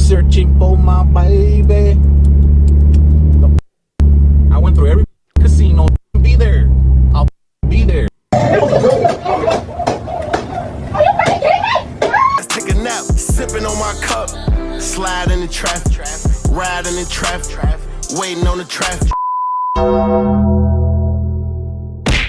searching for my baby. I went through every casino. Be there. I'll be there. Let's take a nap, sipping on my cup, slide in the traffic, riding in traffic, waiting on the traffic.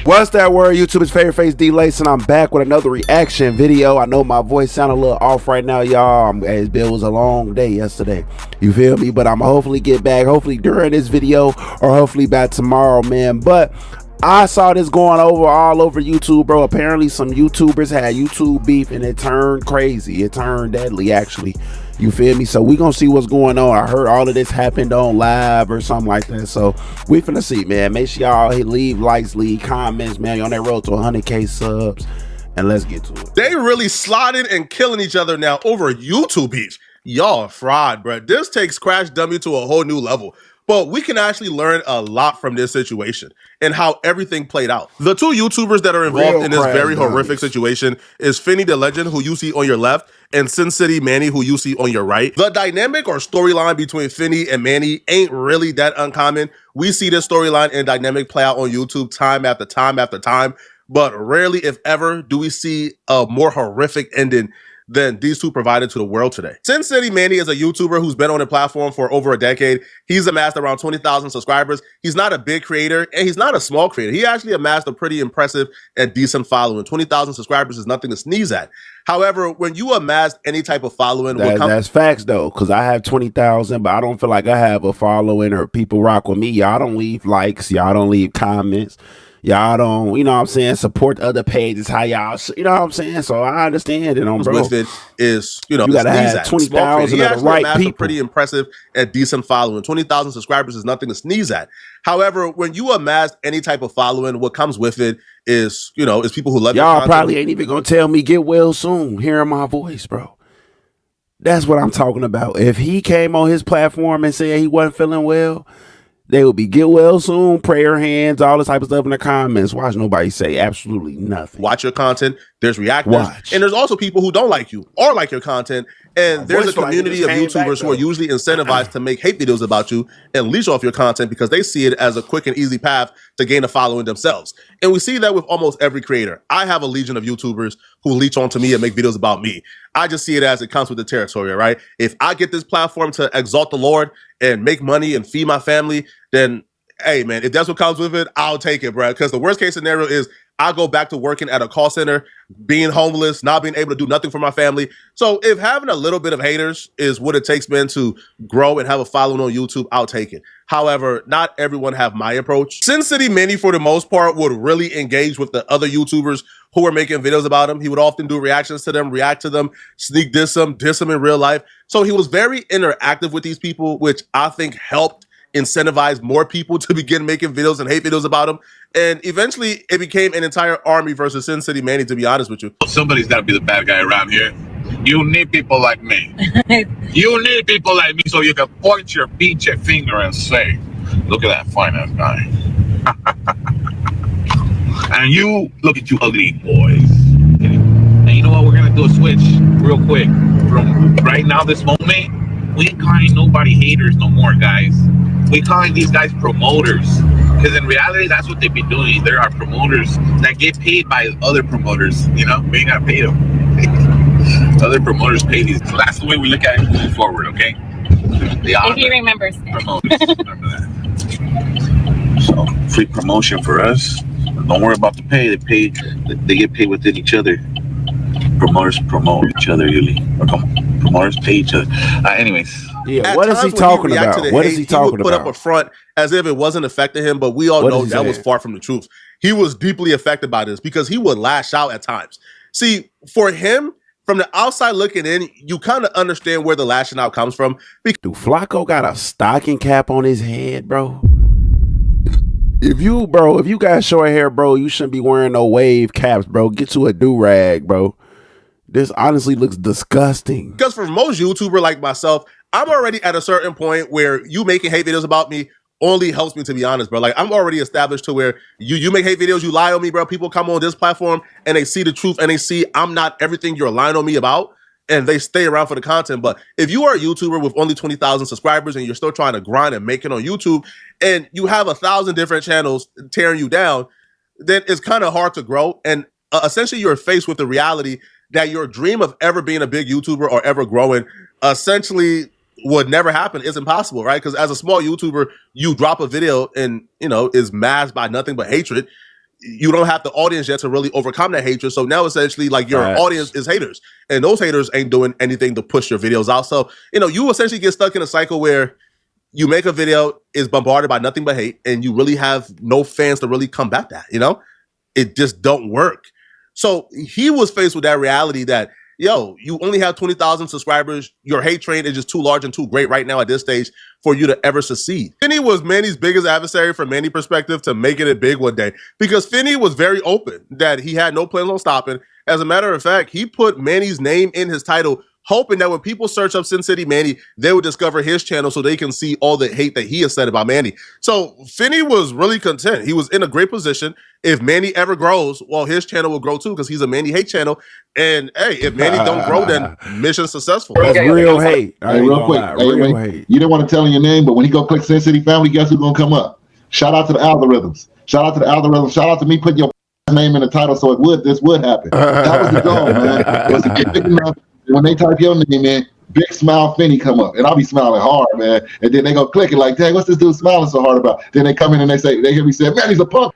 What's that word? YouTube's favorite face, DLace, and I'm back with another reaction video. I know my voice sound a little off right now, y'all. It was a long day yesterday. You feel me? But I'm hopefully get back, hopefully during this video, or hopefully by tomorrow, man. But I saw this going all over YouTube, bro. Apparently some YouTubers had YouTube beef and it turned crazy. It turned deadly, actually. You feel me? So we gonna see what's going on. I heard all of this happened on live or something like that. So we finna see, man. Make sure y'all leave likes, leave comments, man. You're on that road to 100K subs. And let's get to it. They really slotted and killing each other now over YouTube beef. Y'all fraud, bro. This takes Crash Dummy to a whole new level. But we can actually learn a lot from this situation and how everything played out. The two YouTubers that are involved in this very horrific situation is Finny the Legend, who you see on your left, and Sin City Manny, who you see on your right. The dynamic or storyline between Finny and Manny ain't really that uncommon. We see this storyline and dynamic play out on YouTube time after time after time, but rarely, if ever, do we see a more horrific ending than these two provided to the world today. Sin City Manny is a YouTuber who's been on the platform for over a decade. He's amassed around 20,000 subscribers. He's not a big creator and he's not a small creator. He actually amassed a pretty impressive and decent following. 20,000 subscribers is nothing to sneeze at. However, when you amass any type of following, that's facts though, because I have 20,000, but I don't feel like I have a following or people rock with me. Y'all don't leave likes. Y'all don't leave comments. Y'all don't, you know what I'm saying, support other pages, how y'all, you know what I'm saying? So I understand it on, bro. With it is, you know, you gotta have 20,000 of the right people. A pretty impressive and decent following. 20,000 subscribers is nothing to sneeze at. However, when you amass any type of following, what comes with it is, you know, is people who love y'all probably ain't even gonna tell me get well soon, hearing my voice, bro. That's what I'm talking about. If he came on his platform and said he wasn't feeling well, they will be get well soon, prayer hands, all this type of stuff in the comments. Watch nobody say absolutely nothing. Watch your content. There's reactors. And there's also people who don't like you or like your content. And there's a community of YouTubers who are usually incentivized to make hate videos about you and leech off your content because they see it as a quick and easy path to gain a following themselves. And we see that with almost every creator. I have a legion of YouTubers who leech onto me and make videos about me. I just see it as it comes with the territory, right? If I get this platform to exalt the Lord and make money and feed my family, then, hey, man, if that's what comes with it, I'll take it, bro. Because the worst case scenario is I go back to working at a call center, being homeless, not being able to do nothing for my family. So if having a little bit of haters is what it takes, man, to grow and have a following on YouTube, I'll take it. However, not everyone have my approach. Sin City Manny, for the most part, would really engage with the other YouTubers who were making videos about him. He would often do reactions to them, react to them, sneak diss them in real life. So he was very interactive with these people, which I think helped incentivize more people to begin making videos and hate videos about him. And eventually it became an entire army versus Sin City Manny, to be honest with you. Somebody's got to be the bad guy around here. You need people like me. You need people like me so you can point your pinche finger and say, look at that fine-ass guy. And you, look at you ugly boys. And you know what? We're going to do a switch real quick. From right now, this moment, we ain't calling nobody haters no more, guys. We calling these guys promoters, because in reality, that's what they be doing. There are promoters that get paid by other promoters. You know, we ain't gotta pay them. Other promoters pay these. So that's the way we look at it moving forward. Okay. If he remembers. Promoters, remember that. So free promotion for us. Don't worry about the pay. They get paid within each other. Promoters promote each other usually. Promoters pay each other. Anyways. Yeah, what is he talking about? What is he talking about? He would put up a front as if it wasn't affecting him, but we all know that was far from the truth. He was deeply affected by this because he would lash out at times. See, for him, from the outside looking in, you kind of understand where the lashing out comes from. Dude, Flacco got a stocking cap on his head, bro. If you got short hair, bro, you shouldn't be wearing no wave caps, bro. Get you a do-rag, bro. This honestly looks disgusting. Because for most YouTuber like myself, I'm already at a certain point where you making hate videos about me only helps me, to be honest, bro. Like, I'm already established to where you make hate videos, you lie on me, bro. People come on this platform and they see the truth and they see I'm not everything you're lying on me about. and they stay around for the content. But if you are a YouTuber with only 20,000 subscribers and you're still trying to grind and make it on YouTube, and you have 1,000 different channels tearing you down, then it's kind of hard to grow. And essentially you're faced with the reality that your dream of ever being a big YouTuber or ever growing essentially would never happen. It's impossible, right? Because as a small YouTuber, you drop a video and, you know, is masked by nothing but hatred. You don't have the audience yet to really overcome that hatred. So now essentially like your audience is haters, and those haters ain't doing anything to push your videos out. So, you know, you essentially get stuck in a cycle where you make a video, is bombarded by nothing but hate, and you really have no fans to really combat that, you know? It just don't work. So he was faced with that reality that, yo, you only have 20,000 subscribers. Your hate train is just too large and too great right now at this stage for you to ever succeed. Finny was Manny's biggest adversary from Manny's perspective to making it big one day, because Finny was very open that he had no plans on stopping. As a matter of fact, he put Manny's name in his title, hoping that when people search up Sin City Manny, they would discover his channel so they can see all the hate that he has said about Manny. So Finny was really content. He was in a great position. If Manny ever grows, well, his channel will grow too, because he's a Manny hate channel. And hey, if Manny don't grow, then mission successful. That's real hate. Hey, real quick, real hate. You didn't want to tell him your name, but when he go click Sin City Family, guess who's gonna come up? Shout out to the algorithms. Shout out to the algorithms. Shout out to me putting your name in the title so this would happen. That was the goal, man. It was to get big enough. When they type your name in, Big Smile Finny come up, and I'll be smiling hard, man. And then they go click it like, dang, what's this dude smiling so hard about? Then they come in and they hear me say, man, he's a punk.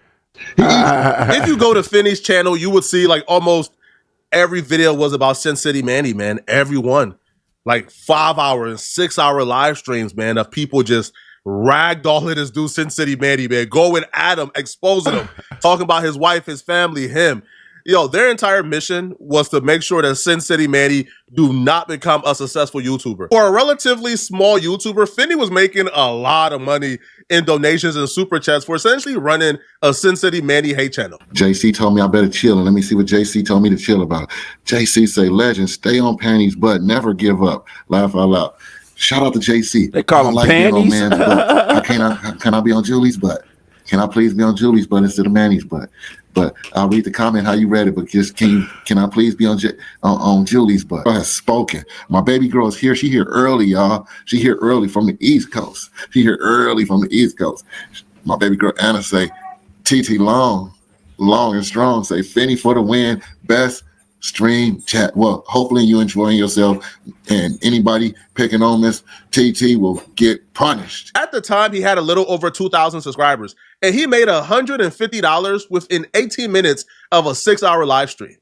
If you go to Finny's channel, you would see like almost every video was about Sin City Manny, man. Everyone, like 5-hour and 6-hour live streams, man, of people just ragdolling this dude Sin City Manny, man, going at him, exposing him, talking about his wife, his family, him. Yo, their entire mission was to make sure that Sin City Manny do not become a successful YouTuber. For a relatively small YouTuber, Finny was making a lot of money in donations and super chats for essentially running a Sin City Manny hate channel. JC told me I better chill, and let me see what JC told me to chill about. JC say, legend, stay on Panty's butt, never give up. Laugh out loud. Shout out to JC. They call him Panties. Can I be on Julie's butt? Can I please be on Julie's butt instead of Manny's butt? But I'll read the comment how you read it. But just can I please be on Julie's butt? I have spoken. My baby girl is here. She here early, y'all. She here early from the East Coast. She here early from the East Coast. My baby girl Anna say, TT long and strong. Say Finny for the win. Best stream chat. Well, hopefully you enjoying yourself, and anybody picking on Miss TT will get punished. At the time, he had a little over 2,000 subscribers, and he made $150 within 18 minutes of a 6-hour live stream.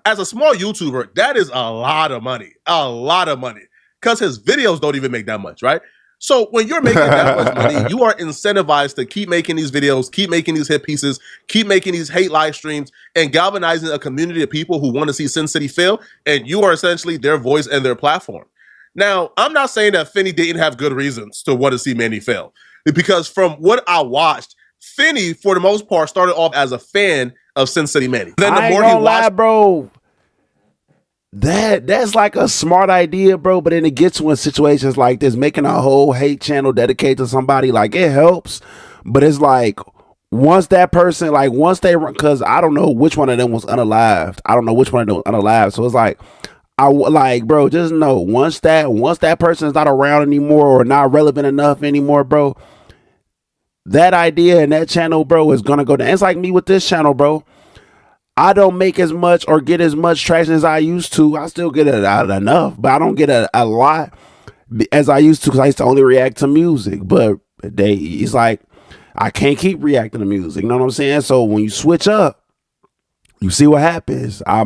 As a small YouTuber, that is a lot of money, because his videos don't even make that much, right? So when you're making that much money, you are incentivized to keep making these videos, keep making these hit pieces, keep making these hate live streams, and galvanizing a community of people who want to see Sin City fail, and you are essentially their voice and their platform. Now, I'm not saying that Finny didn't have good reasons to want to see Manny fail, because from what I watched, Finny, for the most part, started off as a fan of Sin City Manny. Then the more he watched, bro. That's like a smart idea, bro, but then it gets to in situations like this, making a whole hate channel dedicated to somebody, like, it helps, but it's like once that person, like, once they run, because I don't know which one of them was unalived. So it's like, bro, just know once that person is not around anymore or not relevant enough anymore, bro, that idea and that channel, bro, is gonna go down. It's like me with this channel, bro. I don't make as much or get as much traction as I used to. I still get it out enough, but I don't get a lot as I used to, because I used to only react to music. But it's like I can't keep reacting to music. You know what I'm saying? So when you switch up, you see what happens. I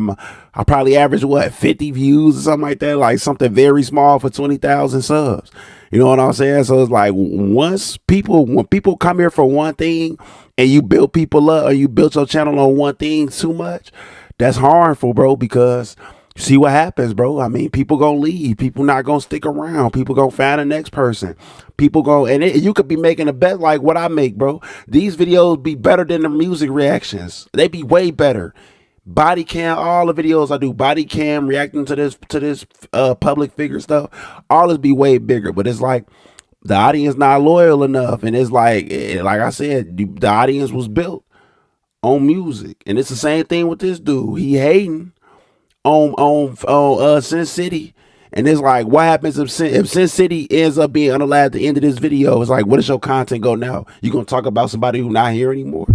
probably average 50 views or something like that, like something very small for 20,000 subs. You know what I'm saying? So it's like when people come here for one thing and you build people up, or you build your channel on one thing too much, that's harmful, bro, because you see what happens, bro. I mean, people gonna leave. People not gonna stick around. People gonna find the next person. People go, and you could be making a bet like what I make, bro. These videos be better than the music reactions. They be way better. Body cam, all the videos I do, body cam, reacting to this public figure stuff, all this be way bigger. But it's like the audience not loyal enough, and it's like I said, the audience was built on music, and it's the same thing with this dude. He hating on Sin City. And it's like, what happens if Sin City ends up being unalive at the end of this video? It's like, where does your content go now? You gonna talk about somebody who's not here anymore?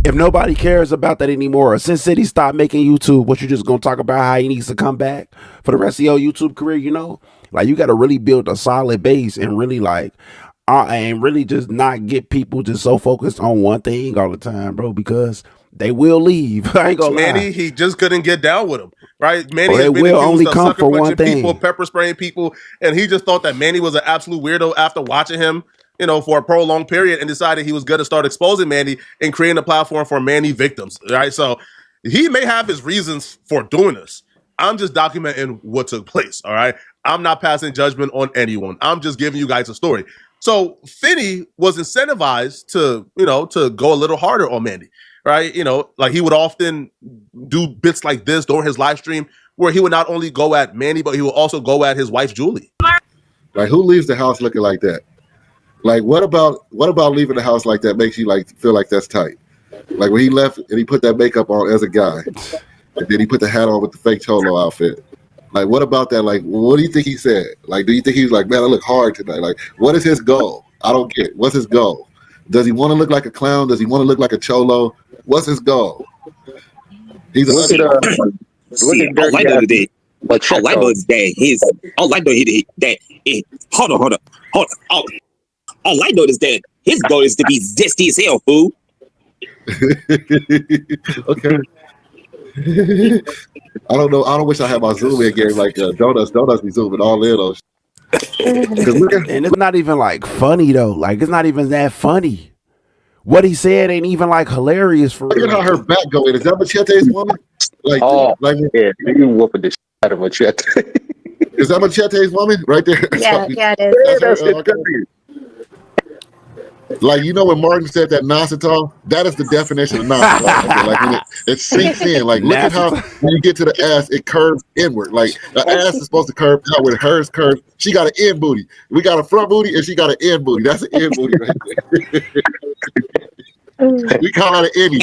If nobody cares about that anymore, or Sin City stop making YouTube, what you just gonna talk about how he needs to come back for the rest of your YouTube career? You know, like you got to really build a solid base and really and really just not get people just so focused on one thing all the time, bro, because they will leave. I ain't gonna Manny, lie. he just couldn't get down with him, right? Manny Well, has they been will accused only of come sucker for one punching thing. people, pepper spraying people, and he just thought that Manny was an absolute weirdo after watching him, you know, for a prolonged period, and decided he was going to start exposing Manny and creating a platform for Manny victims, right? So he may have his reasons for doing this. I'm just documenting what took place, all right? I'm not passing judgment on anyone. I'm just giving you guys a story. So Finny was incentivized to, you know, to go a little harder on Manny, right? You know, like he would often do bits like this during his live stream where he would not only go at Manny, but he would also go at his wife, Julie. Like, who leaves the house looking like that? Like, what about leaving the house like that makes you like feel like that's tight? Like when he left and he put that makeup on as a guy, and then he put the hat on with the fake cholo outfit. Like, what about that? Like, what do you think he said? Like, do you think he's like, man, I look hard tonight? Like, what is his goal? I don't get it. What's his goal? Does he want to look like a clown? Does he want to look like a cholo? What's his goal? He's all I know today. All I know is that hold on. All I know is that his goal is to be zesty as hell, fool. Okay. I don't know. I don't wish I had my zoom in game like donuts be zooming all in on. And it's not even like funny though. Like it's not even that funny. What he said ain't even like hilarious for real. Look at how her back going. Is that Machete's woman? Like, yeah, you whooping the shit out of Machete. Is that Machete's woman right there? Yeah, it is. Like, you know when Martin said that Nasatol? That is the definition of Nasatol. Like when it sinks in. Like, look at how when you get to the ass, it curves inward. Like the ass is supposed to curve out with hers curves. She got an end booty. We got a front booty and she got an end booty. That's an end booty right there. We call that an Eddie.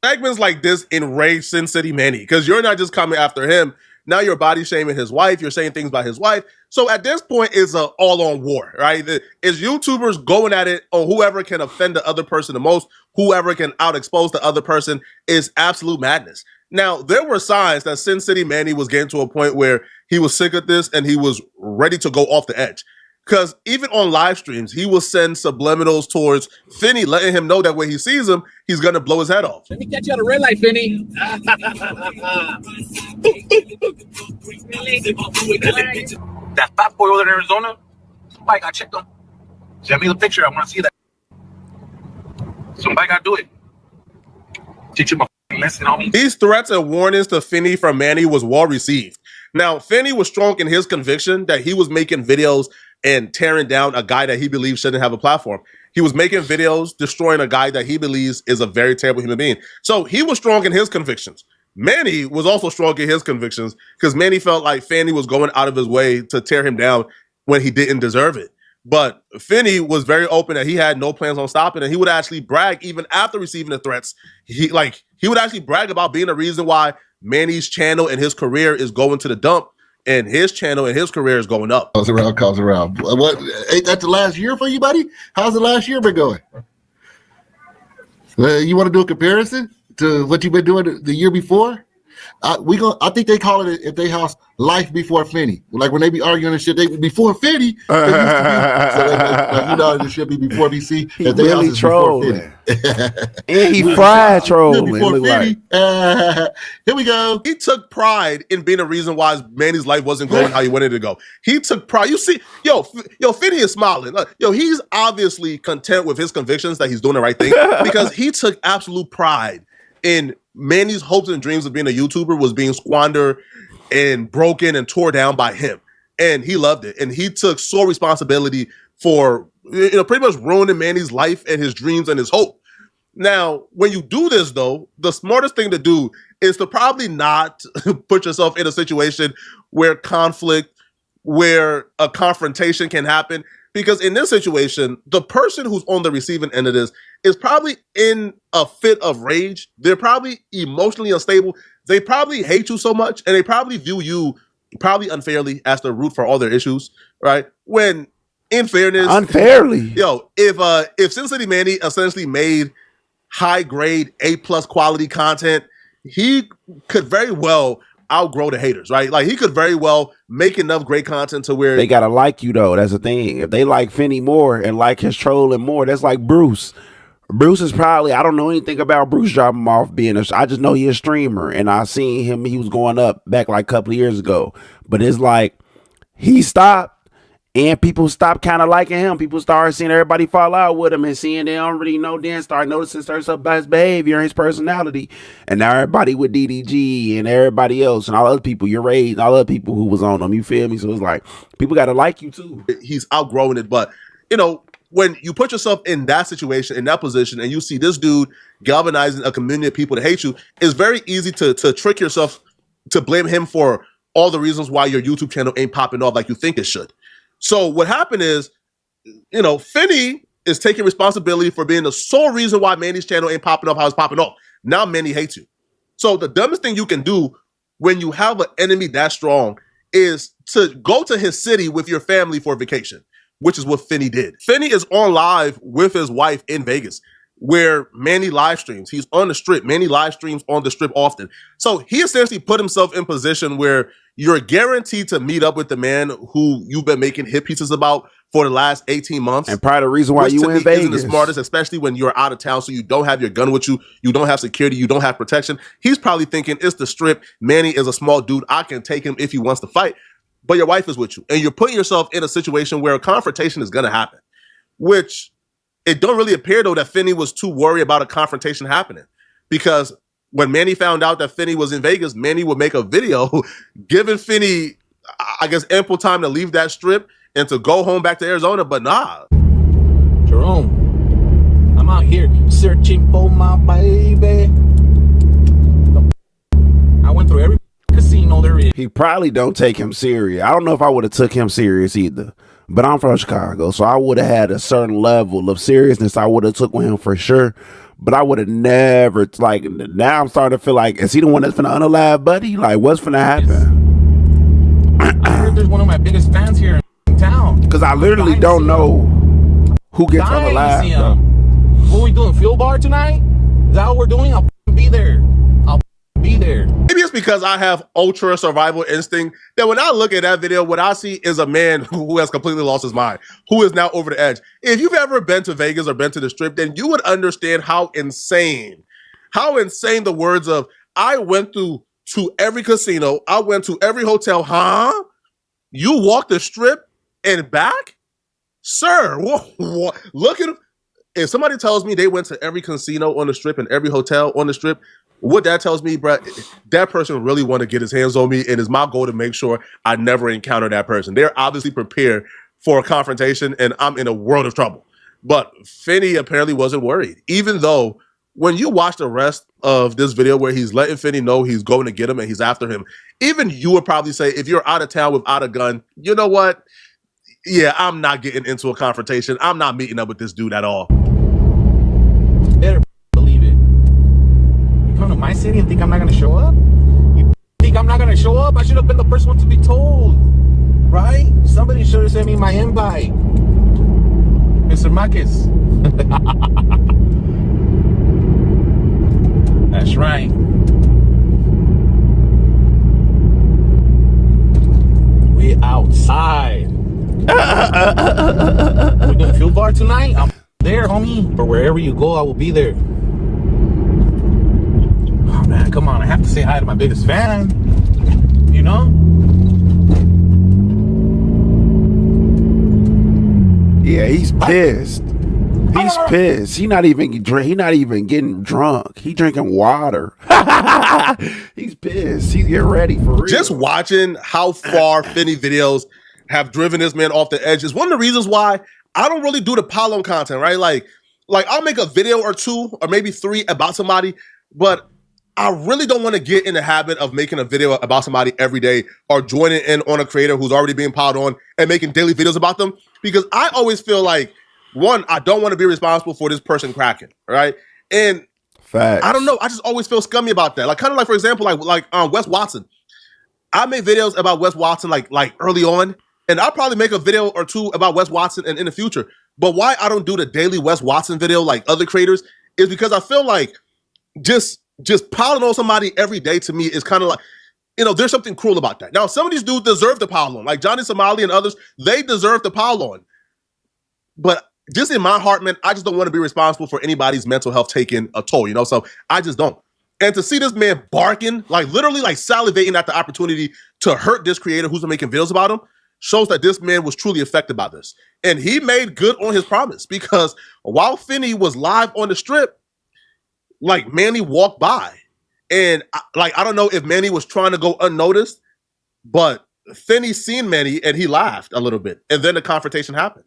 Segments like this enrage Sin City Manny because you're not just coming after him. Now you're body shaming his wife. You're saying things about his wife. So at this point, it's an all-on war, right? It's YouTubers going at it on whoever can offend the other person the most, whoever can out-expose the other person is absolute madness. Now, there were signs that Sin City Manny was getting to a point where he was sick of this and he was ready to go off the edge. Because even on live streams, he will send subliminals towards Finny, letting him know that when he sees him, he's going to blow his head off. Let me catch you on the red light, Finny. That fat boy over there in Arizona, somebody got checked on. Send me the picture. I want to see that. Somebody got to do it. Teach him a lesson, homie. These threats and warnings to Finny from Manny was well received. Now, Finny was strong in his conviction that he was making videos and tearing down a guy that he believes shouldn't have a platform. He was making videos destroying a guy that he believes is a very terrible human being. So he was strong in his convictions. Manny was also strong in his convictions because Manny felt like Finny was going out of his way to tear him down when he didn't deserve it. But Finny was very open that he had no plans on stopping it. He would actually brag even after receiving the threats. He would actually brag about being the reason why Manny's channel and his career is going to the dump, and his channel and his career is going up. Calls around. What ain't that the last year for you, buddy? How's the last year been going? You want to do a comparison to what you've been doing the year before? I think they call it at their house life before Finny. Like when they be arguing and shit, they before Finny. So it should be before BC. He really trolling. And he fried trolling. Here we go. He took pride in being a reason why Manny's life wasn't going how he wanted it to go. He took pride. You see, Finny is smiling. He's obviously content with his convictions that he's doing the right thing because he took absolute pride in Manny's hopes and dreams of being a YouTuber was being squandered and broken and tore down by him. And he loved it. And he took sole responsibility for, pretty much ruining Manny's life and his dreams and his hope. Now, when you do this, though, the smartest thing to do is to probably not put yourself in a situation where a confrontation can happen. Because in this situation, the person who's on the receiving end of this is probably in a fit of rage. They're probably emotionally unstable. They probably hate you so much, and they probably view you probably unfairly as the root for all their issues, right? When, in fairness, unfairly, if Sin City Manny essentially made high grade A+ quality content, he could very well outgrow the haters, right? Like he could very well make enough great content to where they gotta like you though. That's the thing. If they like Finny more and like his trolling more, that's like Bruce. Bruce is probably, I don't know anything about Bruce dropping him off being I just know he's a streamer, and I seen him, he was going up back like a couple of years ago. But it's like he stopped and people stopped kind of liking him. People started seeing everybody fall out with him and seeing they don't really know, then start noticing stuff about his behavior and his personality. And now everybody with DDG and everybody else and all other people, your age, and all other people who was on him, you feel me? So it's like people got to like you too. He's outgrowing it. But, you know, when you put yourself in that situation, in that position, and you see this dude galvanizing a community of people to hate you, it's very easy to trick yourself to blame him for all the reasons why your YouTube channel ain't popping off like you think it should. So what happened is, you know, Finny is taking responsibility for being the sole reason why Manny's channel ain't popping off how it's popping off. Now Manny hates you. So the dumbest thing you can do when you have an enemy that strong is to go to his city with your family for vacation, which is what Finny did. Finny is on live with his wife in Vegas, where Manny live streams. He's on the strip. Manny live streams on the strip often. So he essentially put himself in position where you're guaranteed to meet up with the man who you've been making hit pieces about for the last 18 months. And probably the reason why you in Vegas isn't the smartest, especially when you're out of town, so you don't have your gun with you, you don't have security, you don't have protection. He's probably thinking, it's the strip. Manny is a small dude. I can take him if he wants to fight. But your wife is with you, and you're putting yourself in a situation where a confrontation is going to happen, which it don't really appear, though, that Finny was too worried about a confrontation happening, because when Manny found out that Finny was in Vegas, Manny would make a video giving Finny, I guess, ample time to leave that strip and to go home back to Arizona, but nah. Jerome, I'm out here searching for my baby. I went through every casino there is. He probably don't take him serious. I don't know if I would have took him serious either. But I'm from Chicago, so I would have had a certain level of seriousness I would have took with him for sure. But I would have never, like, now I'm starting to feel like, is he the one that's finna unalive Buddy? Like, what's finna happen? I heard there's one of my biggest fans here in town. Because I literally don't know who gets unalive. What are we doing, field bar tonight? Is that what we're doing? I'll be there. I'll be there. Maybe it's because I have ultra survival instinct that when I look at that video, what I see is a man who has completely lost his mind, who is now over the edge. If you've ever been to Vegas or been to the strip, then you would understand how insane the words of, I went to every casino, I went to every hotel, huh? You walked the strip and back? Sir, what? Look at him. If somebody tells me they went to every casino on the strip and every hotel on the strip, what that tells me, bro, that person really want to get his hands on me, and it's my goal to make sure I never encounter that person. They're obviously prepared for a confrontation, and I'm in a world of trouble. But Finny apparently wasn't worried, even though when you watch the rest of this video where he's letting Finny know he's going to get him and he's after him, even you would probably say, if you're out of town without a gun, you know what? Yeah, I'm not getting into a confrontation. I'm not meeting up with this dude at all. Better believe it. You come to my city and think I'm not going to show up? You think I'm not going to show up? I should have been the first one to be told, right? Somebody should have sent me my invite. Mr. Marcus. That's right. We outside. We're doing field bar tonight. I'm there, homie. Or wherever you go, I will be there. Oh man, come on! I have to say hi to my biggest fan. You know? Yeah, he's pissed. He's pissed. He not even getting drunk. He drinking water. He's pissed. He's getting ready for real. Just watching how far Finny videos have driven this man off the edge is one of the reasons why I don't really do the pile-on content, right? Like I'll make a video or two or maybe three about somebody, but I really don't want to get in the habit of making a video about somebody every day or joining in on a creator who's already being piled on and making daily videos about them, because I always feel like, one, I don't want to be responsible for this person cracking, right? And facts. I don't know, I just always feel scummy about that. Like, kind of like, for example, like Wes Watson. I make videos about Wes Watson like early on, and I'll probably make a video or two about Wes Watson in the future. But why I don't do the daily Wes Watson video like other creators is because I feel like just piling on somebody every day to me is kind of like, you know, there's something cruel about that. Now, some of these dudes deserve the pile on, like Johnny Somali and others, they deserve the pile on. But just in my heart, man, I just don't want to be responsible for anybody's mental health taking a toll, you know? So I just don't. And to see this man barking, like literally like salivating at the opportunity to hurt this creator who's been making videos about him, shows that this man was truly affected by this. And he made good on his promise, because while Finny was live on the strip, like Manny walked by. And I don't know if Manny was trying to go unnoticed, but Finny seen Manny and he laughed a little bit. And then the confrontation happened.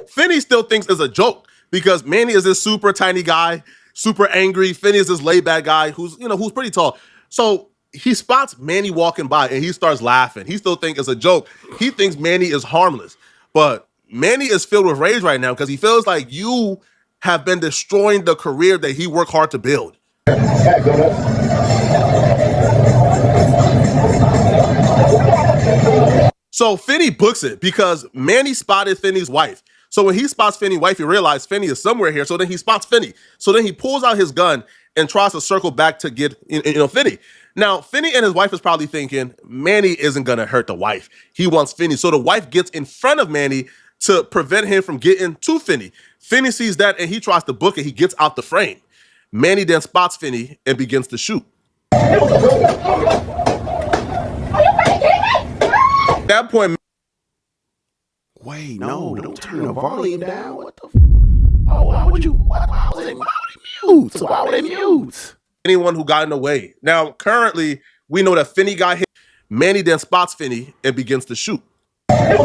Finny still thinks it's a joke because Manny is this super tiny guy, super angry. Finny is this laid back guy who's pretty tall. So he spots Manny walking by and he starts laughing. He still thinks it's a joke. He thinks Manny is harmless. But Manny is filled with rage right now because he feels like you have been destroying the career that he worked hard to build. So Finny books it because Manny spotted Finny's wife. So when he spots Finny's wife, he realizes Finny is somewhere here. So then he spots Finny. So then he pulls out his gun and tries to circle back to get Finny. Now, Finny and his wife is probably thinking, Manny isn't going to hurt the wife. He wants Finny. So the wife gets in front of Manny to prevent him from getting to Finny. Finny sees that and he tries to book it. He gets out the frame. Manny then spots Finny and begins to shoot. At that point, wait, no, don't turn the volume down. What the? Why would they mute? Why would they mute? Anyone who got in the way. Now, currently, we know that Finny got hit. Manny then spots Finny and begins to shoot. At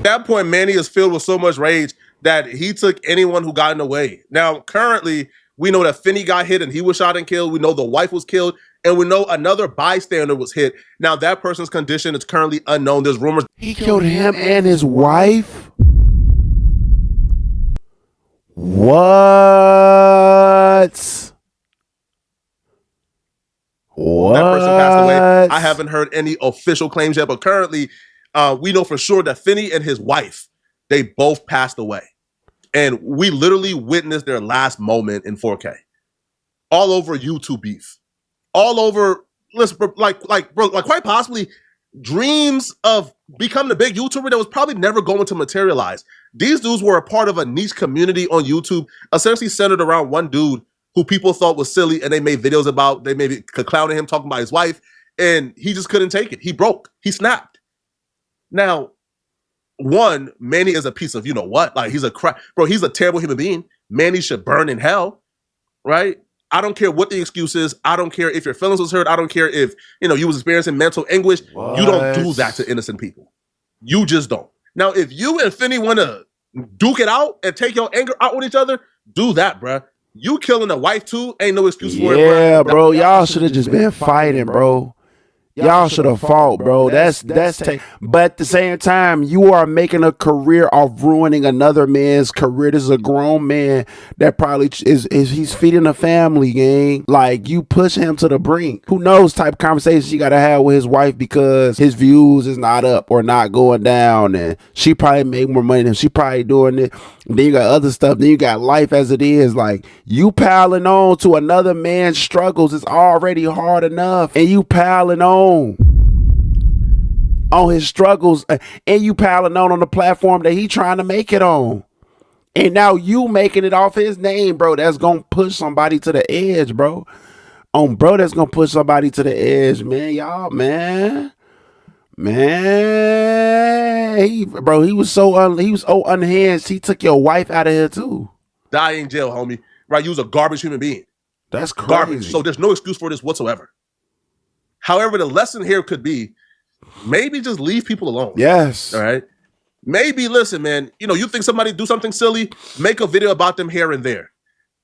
that point, Manny is filled with so much rage that he took anyone who got in the way. Now, currently, we know that Finny got hit and he was shot and killed. We know the wife was killed. And we know another bystander was hit. Now, that person's condition is currently unknown. There's rumors. He killed him and his wife? What? That person passed away. I haven't heard any official claims yet, but currently, we know for sure that Finny and his wife, they both passed away. And we literally witnessed their last moment in 4K. All over YouTube beef. All over, listen, quite possibly dreams of becoming a big YouTuber that was probably never going to materialize. These dudes were a part of a niche community on YouTube, essentially centered around one dude who people thought was silly and they made videos about. They maybe clowning him, talking about his wife, and he just couldn't take it. He broke. He snapped. Now, one, Manny is a piece of you-know-what. Like, he's a he's a terrible human being. Manny should burn in hell, right? I don't care what the excuse is. I don't care if your feelings was hurt. I don't care if, you was experiencing mental anguish. What? You don't do that to innocent people. You just don't. Now, if you and Finny want to duke it out and take your anger out on each other, do that, bruh. You killing a wife too, ain't no excuse for it, bruh. Yeah, bro. Y'all should have just been fighting, bro. Y'all should have fought, bro. But at the same time, you are making a career of ruining another man's career. This is a grown man that probably he's feeding a family, gang. Like, you push him to the brink. Who knows type of conversations you gotta have with his wife because his views is not up or not going down, and she probably made more money than she probably doing it. And then you got other stuff. Then you got life as it is. Like, you piling on to another man's struggles is already hard enough, and you piling on his struggles, and you piling on the platform that he trying to make it on, and now you making it off his name, bro. That's gonna push somebody to the edge, bro. That's gonna push somebody to the edge, man. Y'all, man. He was so unhinged. He took your wife out of here too. Die in jail, homie. Right? You was a garbage human being. That's crazy. Garbage. So there's no excuse for this whatsoever. However, the lesson here could be maybe just leave people alone. Yes. All right. Maybe listen, man, you know, you think somebody do something silly, make a video about them here and there.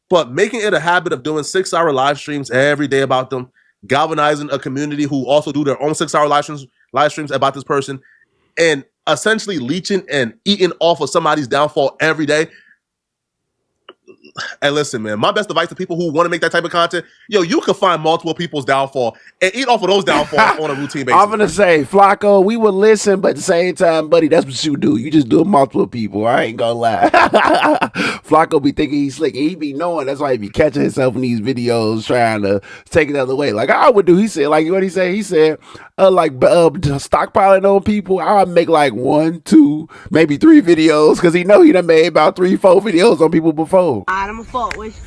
But making it a habit of doing 6-hour live streams every day about them, galvanizing a community who also do their own 6-hour live streams about this person, and essentially leeching and eating off of somebody's downfall every day. Hey, listen, man, my best advice to people who want to make that type of content, yo, you can find multiple people's downfall and eat off of those downfalls on a routine basis. I'm going to say, Flacco, we would listen, but at the same time, buddy, that's what you do. You just do it multiple people. I ain't going to lie. Flacco be thinking he's slick. He be knowing. That's why he be catching himself in these videos trying to take it the other way. Like I would do. He said, like, what he said? He said, stockpiling on people, I would make like 1, 2, maybe 3 videos because he know he done made about 3, 4 videos on people before. I'm a fault with